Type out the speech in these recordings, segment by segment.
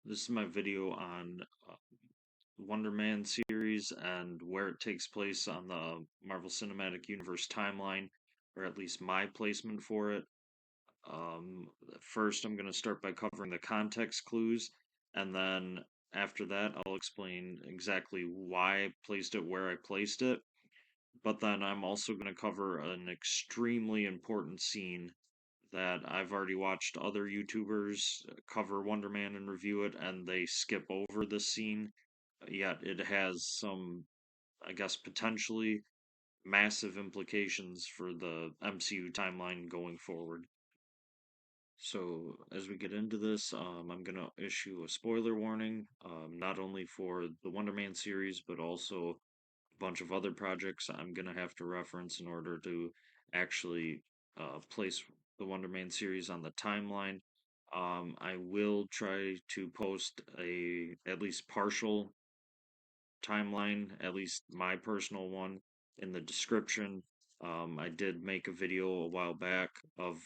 This is my video on Wonder Man series and where it takes place on the Marvel Cinematic Universe timeline, or at least my placement for it. First, I'm going to start by covering the context clues, and then after that, I'll explain exactly why I placed it where I placed it. But then I'm also going to cover an extremely important scene that I've already watched other YouTubers cover Wonder Man and review it, and they skip over this scene. Yet it has some, I guess, potentially massive implications for the MCU timeline going forward. So, as we get into this, I'm going to issue a spoiler warning, not only for the Wonder Man series, but also a bunch of other projects I'm going to have to reference in order to actually place the Wonder Man series on the timeline. I will try to post a at least partial timeline, at least my personal one, in the description. I did make a video a while back of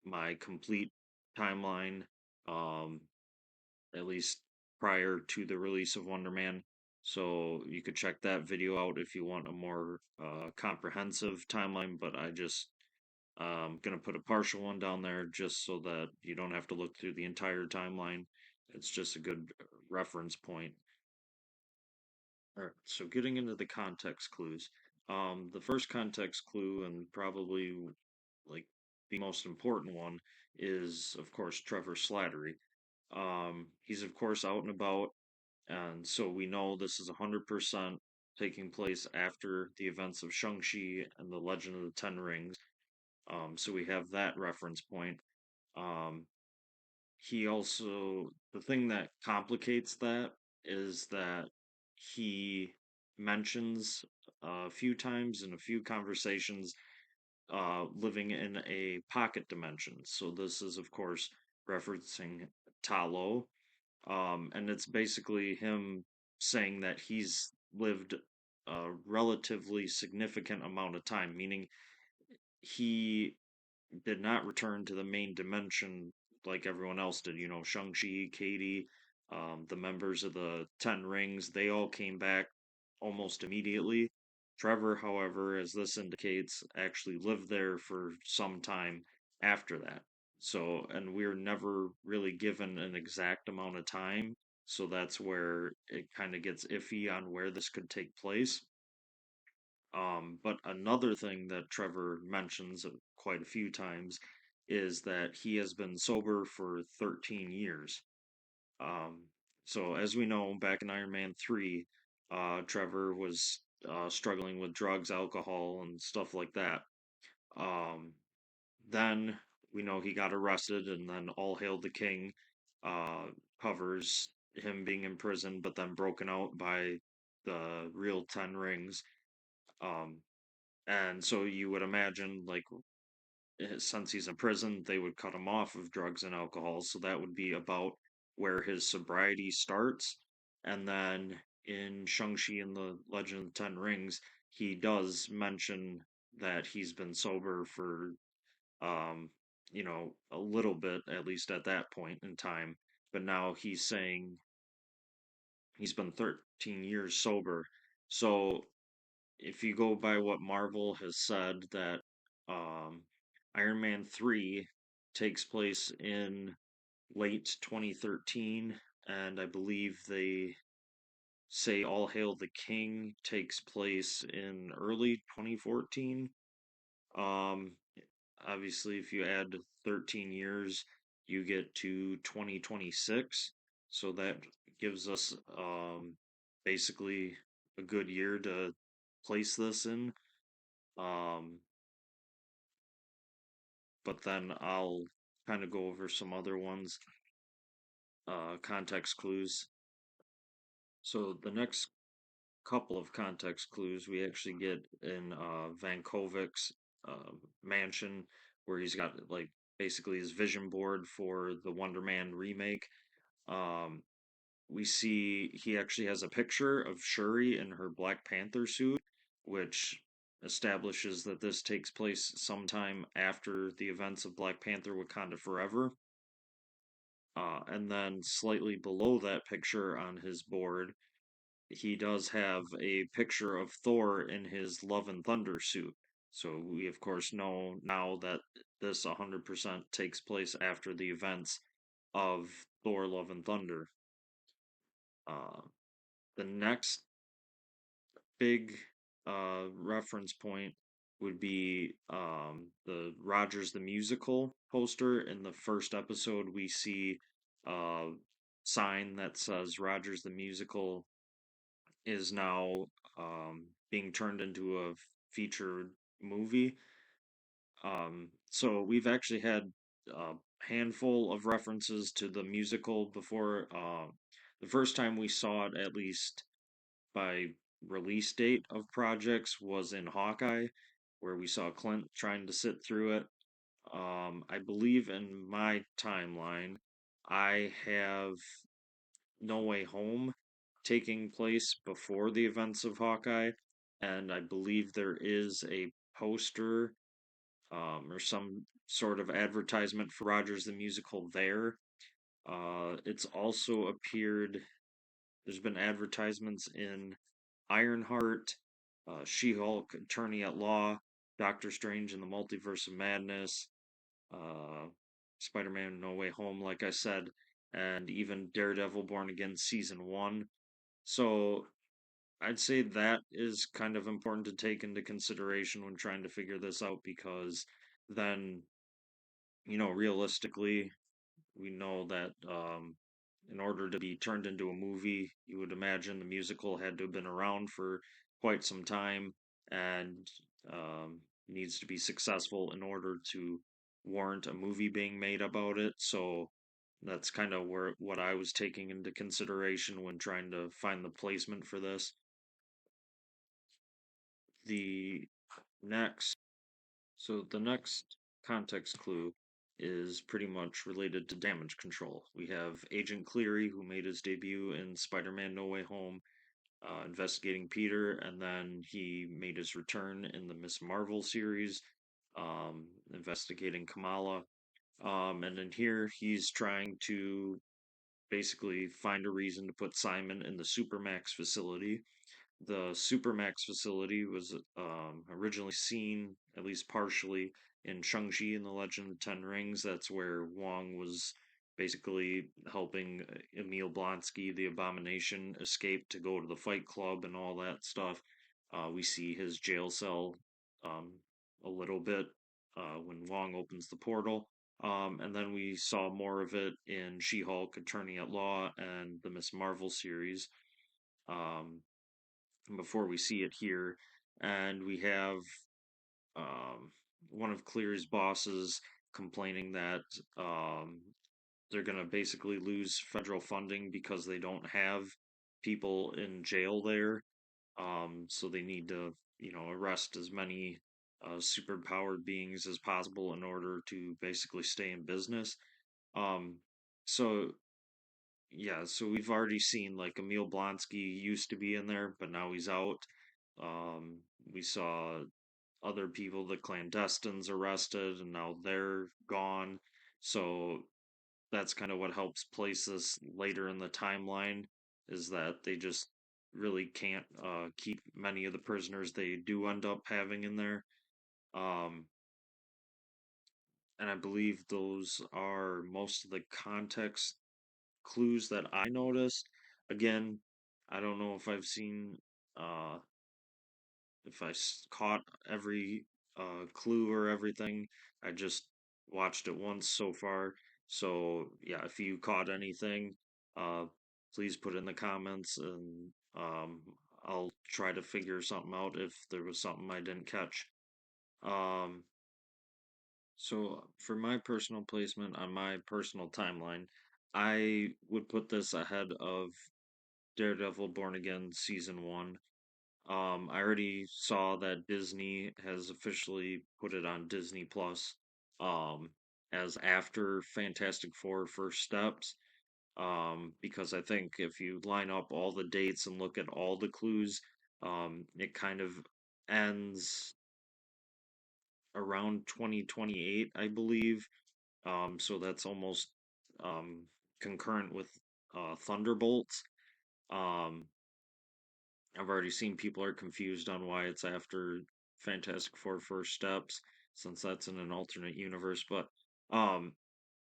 my complete timeline, um, at least prior to the release of Wonder Man. So you could check that video out if you want a more comprehensive timeline, but I just gonna put a partial one down there just so that you don't have to look through the entire timeline. It's just a good reference point. Alright, so getting into the context clues. The first context clue, and probably like the most important one, is of course Trevor Slattery. He's of course out and about, and so we know this is 100% taking place after the events of Shang-Chi and the Legend of the Ten Rings. So we have that reference point. Um, he also, the thing that complicates that is that he mentions a few times in a few conversations living in a pocket dimension. So this is, of course, referencing Talo, and it's basically him saying that he's lived a relatively significant amount of time, meaning he did not return to the main dimension like everyone else did. You know, Shang-Chi, Katie, the members of the Ten Rings, they all came back almost immediately. Trevor, however, as this indicates, actually lived there for some time after that. So, and we're never really given an exact amount of time. So that's where it kind of gets iffy on where this could take place. But another thing that Trevor mentions quite a few times is that he has been sober for 13 years. Um, so as we know, back in Iron Man 3, Trevor was struggling with drugs, alcohol, and stuff like that. Um, then we know he got arrested, and then All Hail the King uh, covers him being in prison, but then broken out by the real Ten Rings. Um, and so you would imagine, like, since he's in prison, they would cut him off of drugs and alcohol. So that would be about where his sobriety starts. And then in Shang-Chi and the Legend of the Ten Rings, he does mention that he's been sober for, um, a little bit, at least at that point in time. But now he's saying he's been 13 years sober. So if you go by what Marvel has said, that um, Iron Man 3 takes place in late 2013, and I believe they say All Hail the King takes place in early 2014. Um, Obviously, if you add 13 years, you get to 2026. So that gives us basically a good year to place this in. Um, but then I'll kind of go over some other ones, context clues. So the next couple of context clues we actually get in VonKovak's mansion, where he's got like basically his vision board for the Wonder Man remake. Um, we see he actually has a picture of Shuri in her Black Panther suit, which establishes that this takes place sometime after the events of Black Panther Wakanda Forever. And then slightly below that picture on his board, he does have a picture of Thor in his Love and Thunder suit. So we, of course, know now that this 100% takes place after the events of Thor Love and Thunder. Uh, the next big reference point would be the Rogers the Musical poster. In the first episode, we see a sign that says Rogers the Musical is now being turned into a featured movie. So we've actually had a handful of references to the musical before. The first time we saw it, at least by release date of projects, was in Hawkeye, where we saw Clint trying to sit through it. I believe in my timeline, I have No Way Home taking place before the events of Hawkeye, and I believe there is a poster or some sort of advertisement for Rogers the Musical there. It's also appeared, there's been advertisements in Ironheart, She Hulk, Attorney at Law, Doctor Strange and the Multiverse of Madness, uh, Spider Man No Way Home, like I said, and even Daredevil Born Again Season 1. So I'd say that is kind of important to take into consideration when trying to figure this out because then, realistically, we know that in order to be turned into a movie, you would imagine the musical had to have been around for quite some time and needs to be successful in order to warrant a movie being made about it. So that's kind of where what I was taking into consideration when trying to find the placement for this. The next the next context clue is pretty much related to damage control. We have Agent Cleary, who made his debut in Spider Man No Way Home, investigating Peter, and then he made his return in the Ms.Marvel series, investigating Kamala. And in here, he's trying to basically find a reason to put Simon in the Supermax facility. The Supermax facility was originally seen, at least partially, in Shang-Chi and the Legend of Ten Rings. That's where Wong was basically helping Emil Blonsky, the Abomination, escape to go to the Fight Club and all that stuff. We see his jail cell um, a little bit when Wong opens the portal. And then we saw more of it in She-Hulk, Attorney at Law, and the Ms.Marvel series. Um, before we see it here. And we have um, one of Cleary's bosses complaining that they're going to basically lose federal funding because they don't have people in jail there. So they need to, arrest as many superpowered beings as possible in order to basically stay in business. Um, so so we've already seen like Emil Blonsky used to be in there, but now he's out. Um, we saw other people, the clandestines, arrested, and now they're gone. So that's kind of what helps place this later in the timeline, is that they just really can't keep many of the prisoners they do end up having in there. Um, and I believe those are most of the context clues that I noticed. Again, I don't know if I've seen uh, if caught every clue or everything. I just watched it once so far. So yeah, if you caught anything, uh, please put in the comments, and I'll try to figure something out if there was something I didn't catch. Um, so for my personal placement on my personal timeline, I would put this ahead of Daredevil Born Again Season 1. I already saw that Disney has officially put it on Disney Plus as after Fantastic Four First Steps. Because I think if you line up all the dates and look at all the clues, it kind of ends around 2028, I believe. So that's almost concurrent with Thunderbolts. Um, I've already seen people are confused on why it's after Fantastic Four First Steps, since that's in an alternate universe. But um,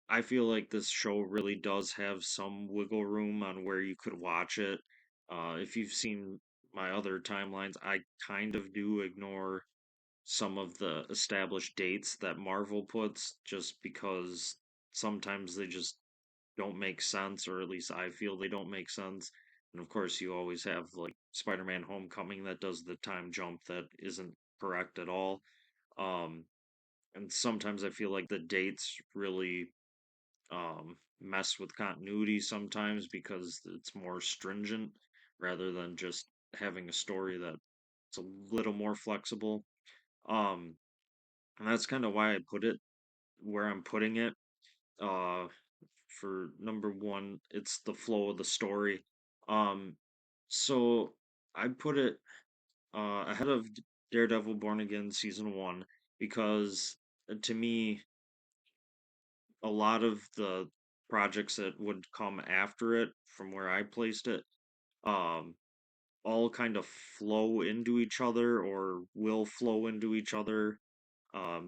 I feel like this show really does have some wiggle room on where you could watch it. If you've seen my other timelines, I kind of do ignore some of the established dates that Marvel puts just because sometimes they just don't make sense, or at least I feel they don't make sense. And of course, you always have like Spider-Man Homecoming that does the time jump that isn't correct at all. Um, and sometimes I feel like the dates really mess with continuity sometimes because it's more stringent rather than just having a story that's a little more flexible. Um, and that's kind of why I put it where I'm putting it. Uh, for number one, it's the flow of the story. Um, so I put it ahead of Daredevil Born Again season one because to me, a lot of the projects that would come after it, from where I placed it, um, all kind of flow into each other or will flow into each other.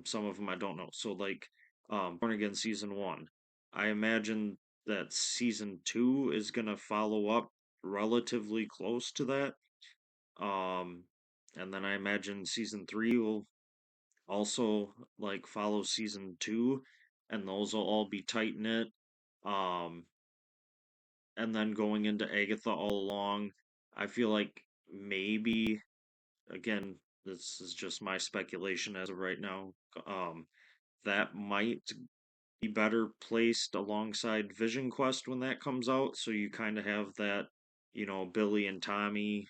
Some of them I don't know. So like Born Again season one, I imagine that season two is gonna follow up relatively close to that. Um, and then I imagine season three will also like follow season two, and those will all be tight knit. Um, and then going into Agatha all along, I feel like maybe again this is just my speculation as of right now. Um, that might be better placed alongside Vision Quest when that comes out, so you kind of have that, Billy and Tommy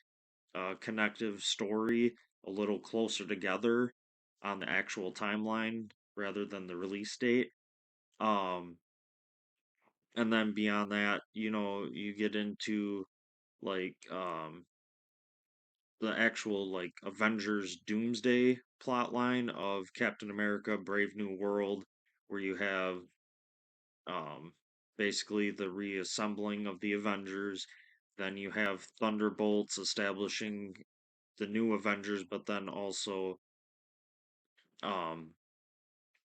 connective story a little closer together on the actual timeline rather than the release date. Um, and then beyond that, you get into like the actual like Avengers Doomsday plotline of Captain America Brave New World, where you have um basically the reassembling of the Avengers. Then you have Thunderbolts establishing the new Avengers, but then also um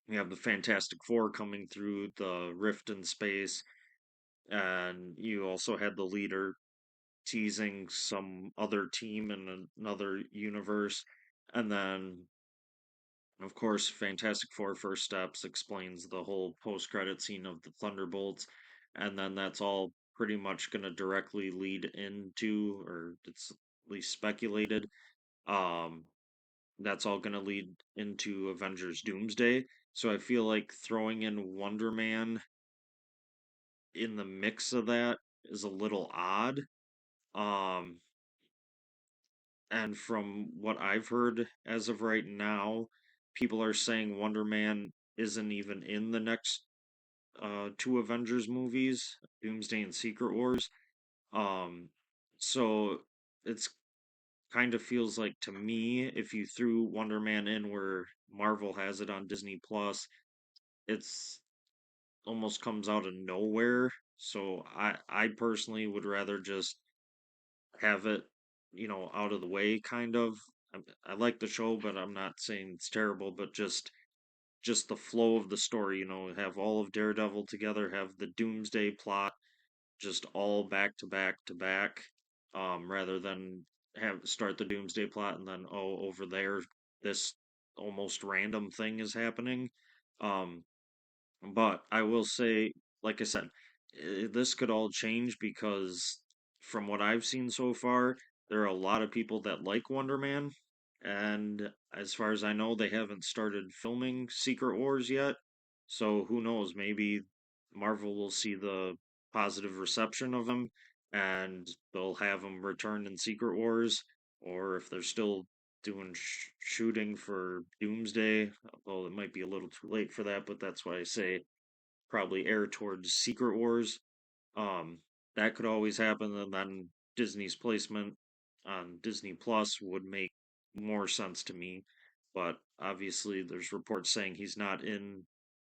you have the Fantastic Four coming through the rift in space, and you also had the leader teasing some other team in another universe. And then, of course, Fantastic Four First Steps explains the whole post credit scene of the Thunderbolts. And then that's all pretty much going to directly lead into, or it's at least speculated, um, that's all going to lead into Avengers Doomsday. So I feel like throwing in Wonder Man in the mix of that is a little odd. Um, and from what I've heard as of right now, people are saying Wonder Man isn't even in the next two Avengers movies, Doomsday and Secret Wars. Um, so it's kind of feels like to me, if you threw Wonder Man in where Marvel has it on Disney Plus, it's almost comes out of nowhere. So I personally would rather just have it, out of the way, kind of. I like the show, but I'm not saying it's terrible. But just the flow of the story, have all of Daredevil together, have the Doomsday plot just all back to back to back, rather than have start the Doomsday plot and then over there this almost random thing is happening. Um, but I will say, like I said, this could all change because from what I've seen so far, there are a lot of people that like Wonder Man. And as far as I know, they haven't started filming Secret Wars yet. So who knows? Maybe Marvel will see the positive reception of him and they'll have him return in Secret Wars. Or if they're still doing shooting for Doomsday, although it might be a little too late for that, but that's why I say probably air towards Secret Wars. Um, that could always happen, and then Disney's placement on Disney Plus would make more sense to me. But obviously, there's reports saying he's not in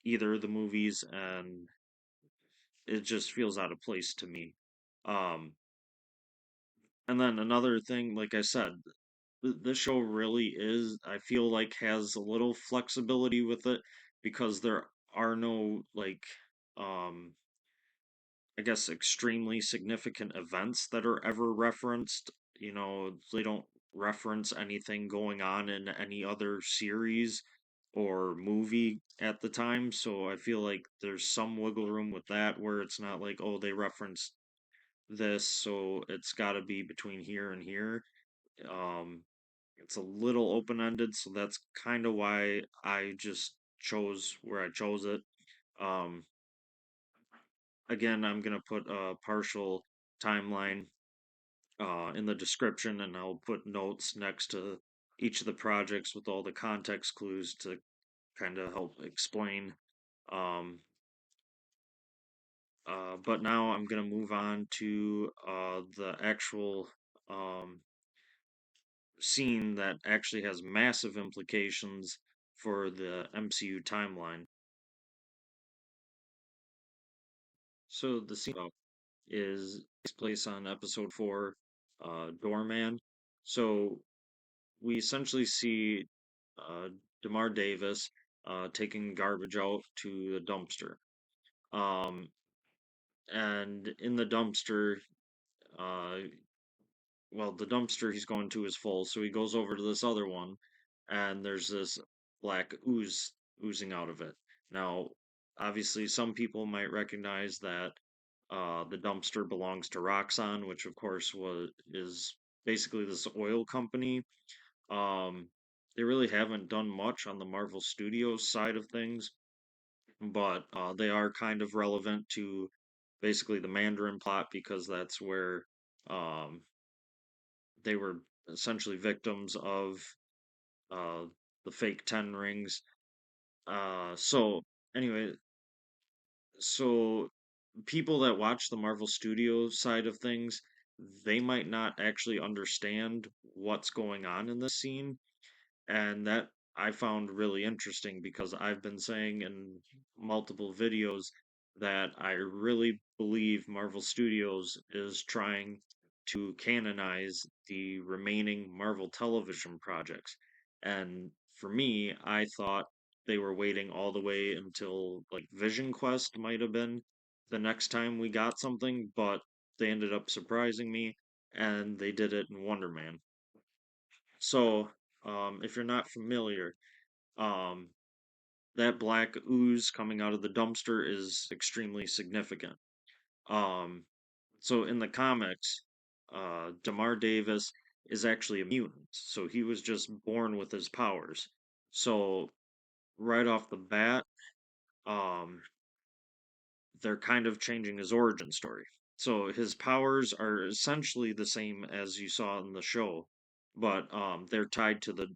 either of the movies, and it just feels out of place to me. Um, and then another thing, like I said, this show really is, I feel like, has a little flexibility with it because there are no, like, um, I guess, extremely significant events that are ever referenced. You know, they don't reference anything going on in any other series or movie at the time, so I feel like there's some wiggle room with that where it's not like, oh, they referenced this, so it's got to be between here and here. Um, it's a little open-ended, so that's kind of why I just chose where I chose it. Um, Again, I'm gonna put a partial timeline in the description, and I'll put notes next to each of the projects with all the context clues to kind of help explain. Um, but now I'm gonna move on to the actual scene that actually has massive implications for the MCU timeline. So the scene is takes place on episode 4, Doorman. So we essentially see uh, Demar Davis taking garbage out to the dumpster. Um, and in the dumpster, uh, well, the dumpster he's going to is full, so he goes over to this other one, and there's this black ooze oozing out of it. Now, obviously, some people might recognize that the dumpster belongs to Roxxon, which of course was is basically this oil company. Um, they really haven't done much on the Marvel Studios side of things, but they are kind of relevant to basically the Mandarin plot because that's where um, they were essentially victims of uh, the fake Ten Rings. So anyway, so people that watch the Marvel Studios side of things, they might not actually understand what's going on in this scene, and that I found really interesting because I've been saying in multiple videos that I really believe Marvel Studios is trying to canonize the remaining Marvel television projects. And for me, I thought they were waiting all the way until like Vision Quest might have been the next time we got something, but they ended up surprising me and they did it in Wonder Man. So, if you're not familiar, um, that black ooze coming out of the dumpster is extremely significant. Um, so in the comics, Damar Davis is actually a mutant, so he was just born with his powers. So right off the bat, um, they're kind of changing his origin story. So his powers are essentially the same as you saw in the show, but they're tied to the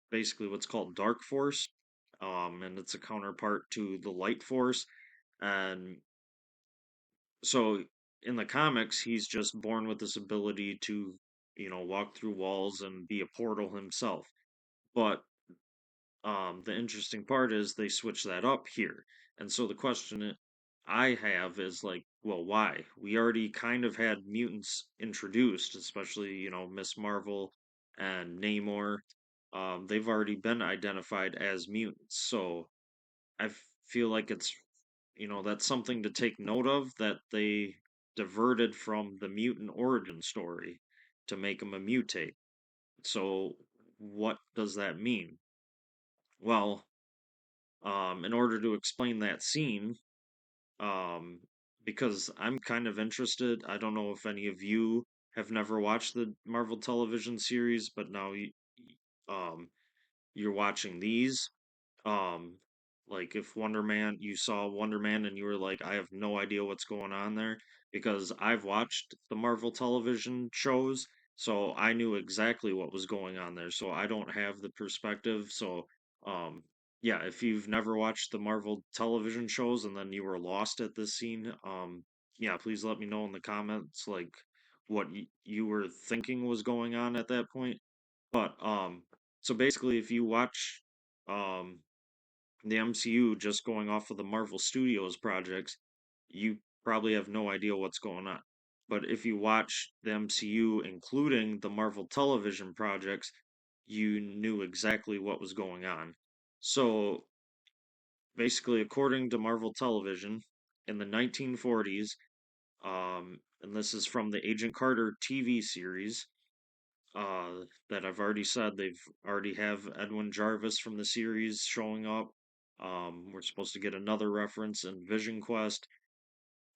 basically what's called Dark Force, and it's a counterpart to the Light Force. And so in the comics, he's just born with this ability to, walk through walls and be a portal himself. But the interesting part is they switch that up here. And so the question I have is like, well, why? We already kind of had mutants introduced, especially, Ms.Marvel and Namor. They've already been identified as mutants. So I feel like that's something to take note of that they diverted from the mutant origin story to make him a mutate. So what does that mean? Well, in order to explain that scene, um, because I'm kind of interested. I don't know if any of you have never watched the Marvel television series, but now um, you're watching these. Um, like if you saw Wonder Man and you were like, I have no idea what's going on there because I've watched the Marvel television shows, so I knew exactly what was going on there. So I don't have the perspective. So, yeah, if you've never watched the Marvel television shows and then you were lost at this scene, yeah, please let me know in the comments like what you were thinking was going on at that point. But so basically, if you watch um the MCU just going off of the Marvel Studios projects, you probably have no idea what's going on. But if you watch the MCU, including the Marvel television projects, you knew exactly what was going on. So basically, according to Marvel Television, in the 1940s, and this is from the Agent Carter TV series, that I've already said they've already have Edwin Jarvis from the series showing up. We're supposed to get another reference in Vision Quest.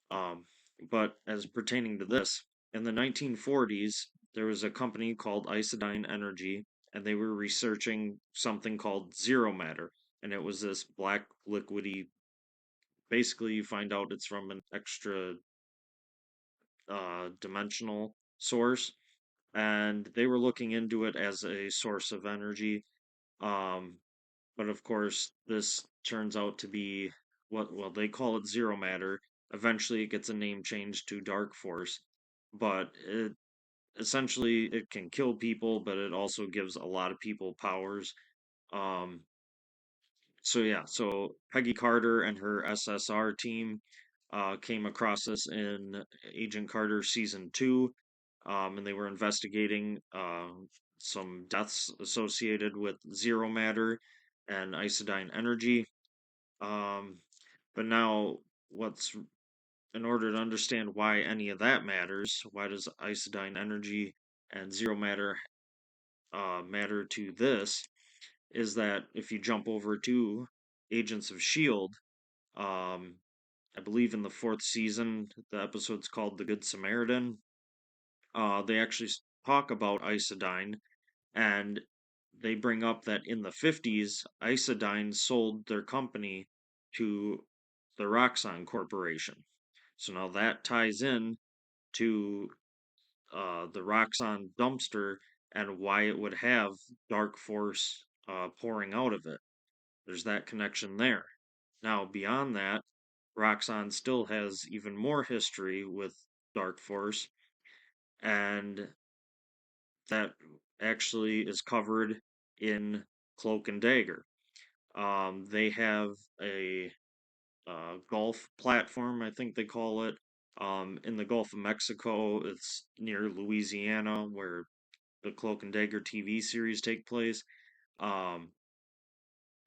Um, but as pertaining to this, in the 1940s, there was a company called Isodyne Energy, and they were researching something called zero matter, and it was this black liquidy. Basically, you find out it's from an extra dimensional source, and they were looking into it as a source of energy. Um, but of course, this turns out to be what, well, they call it zero matter. Eventually, it gets a name change to dark force, but it essentially it can kill people, but it also gives a lot of people powers. Um, so yeah, so Peggy Carter and her SSR team came across this in Agent Carter season 2, and they were investigating some deaths associated with zero matter and isodyne energy. Um, but now, what's in order to understand why any of that matters, why does isodyne energy and zero matter matter to this? Is that if you jump over to Agents of S.H.I.E.L.D., um, I believe in the 4th season, the episode's called The Good Samaritan. They actually talk about isodyne, and they bring up that in the 50s, Isodyne sold their company to the Roxxon Corporation. So now that ties in to the Roxxon dumpster and why it would have dark force pouring out of it. There's that connection there. Now, beyond that, Roxxon still has even more history with dark force, and that actually is covered in Cloak and Dagger. They have a golf platform, I think they call it, in the Gulf of Mexico. It's near Louisiana, where the Cloak and Dagger TV series take place. Um,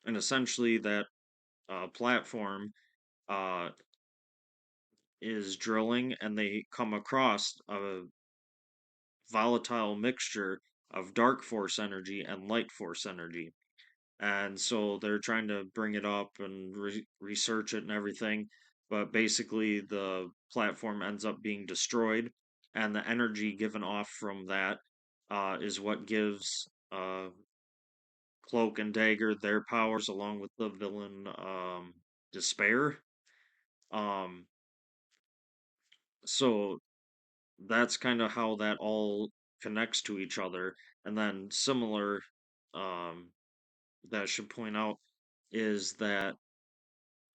and essentially, that platform uh, is drilling, and they come across a volatile mixture of dark force energy and light force energy. And so they're trying to bring it up and research it and everything, but basically the platform ends up being destroyed, and the energy given off from that is what gives Cloak and Dagger their powers, along with the villain Despair. Um, so that's kind of how that all connects to each other. And then similar, um, that I should point out is that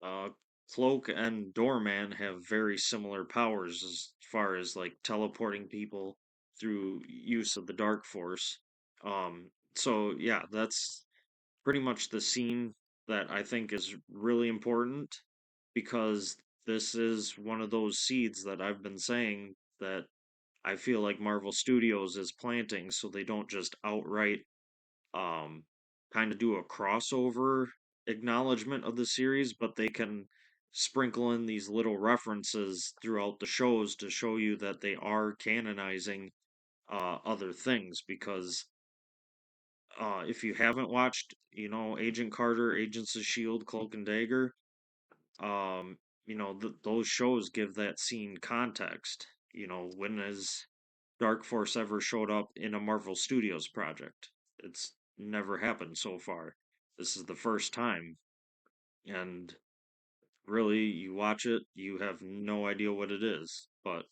Uh, Cloak and Doorman have very similar powers as far as like teleporting people through use of the Dark Force. So yeah, that's pretty much the scene that I think is really important, because this is one of those seeds that I've been saying that I feel like Marvel Studios is planting, so they don't just outright um, kind of do a crossover acknowledgement of the series, but they can sprinkle in these little references throughout the shows to show you that they are canonizing other things. Because if you haven't watched, Agent Carter, Agents of Shield, Cloak and Dagger, um, those shows give that scene context. When has Dark Force ever showed up in a Marvel Studios project? It's never happened so far. This is the first time. And really, you watch it, you have no idea what it is. But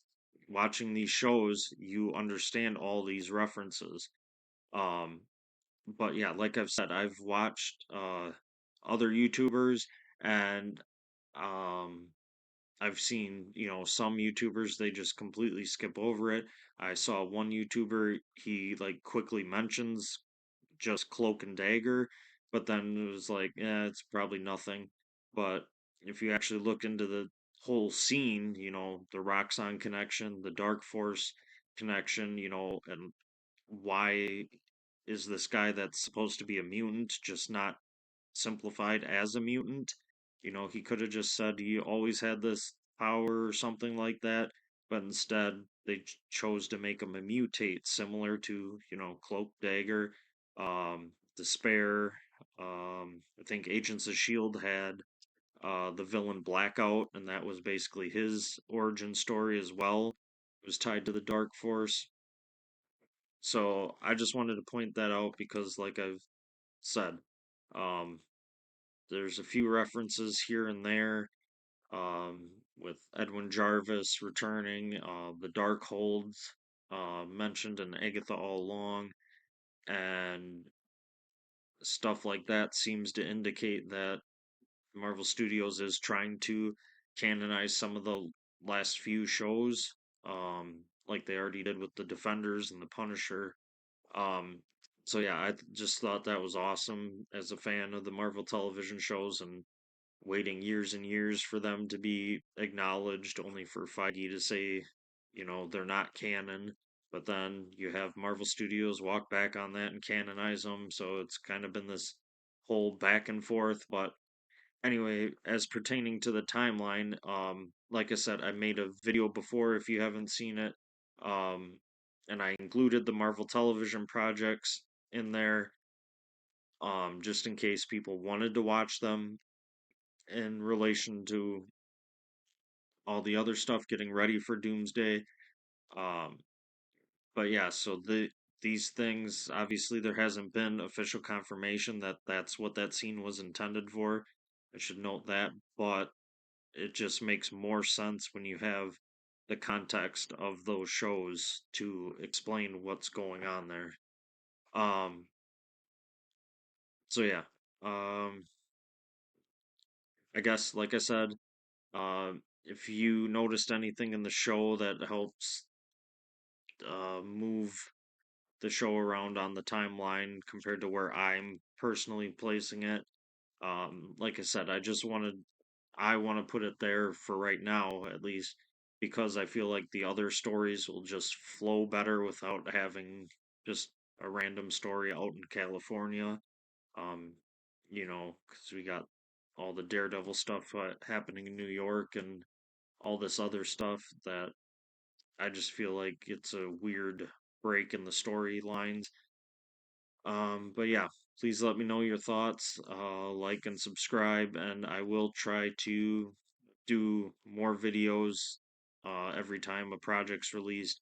watching these shows, you understand all these references. Um, but yeah, like I've said, I've watched other YouTubers, and um, I've seen, some YouTubers, they just completely skip over it. I saw one YouTuber, he like quickly mentions just Cloak and Dagger, but then it was like, it's probably nothing. But if you actually look into the whole scene, the Roxxon connection, the Dark Force connection, and why is this guy that's supposed to be a mutant just not simplified as a mutant? He could have just said he always had this power or something like that, but instead they chose to make him a mutate, similar to, Cloak Dagger, Despair. I think Agents of S.H.I.E.L.D. had the villain Blackout, and that was basically his origin story as well. It was tied to the Dark Force. So I just wanted to point that out because, like I've said, um, there's a few references here and there, with Edwin Jarvis returning, the Darkholds mentioned in Agatha all along, and stuff like that seems to indicate that Marvel Studios is trying to canonize some of the last few shows, like they already did with the Defenders and the Punisher. Um, so yeah, just thought that was awesome as a fan of the Marvel television shows, and waiting years and years for them to be acknowledged, only for Feige to say, they're not canon. But then you have Marvel Studios walk back on that and canonize them, so it's kind of been this whole back and forth. But anyway, as pertaining to the timeline, like I said, I made a video before if you haven't seen it, um, and I included the Marvel television projects in there, just in case people wanted to watch them in relation to all the other stuff getting ready for Doomsday. Um, but yeah, so these things, obviously there hasn't been official confirmation that that's what that scene was intended for. I should note that, but it just makes more sense when you have the context of those shows to explain what's going on there. Um, so yeah, um, I guess like I said, if you noticed anything in the show that helps move the show around on the timeline compared to where I'm personally placing it, like I said, I want to put it there for right now, at least, because I feel like the other stories will just flow better without having just a random story out in California. Um, because we got all the Daredevil stuff happening in New York and all this other stuff that I just feel like it's a weird break in the storylines. But yeah, please let me know your thoughts. Like and subscribe, and I will try to do more videos every time a project's released.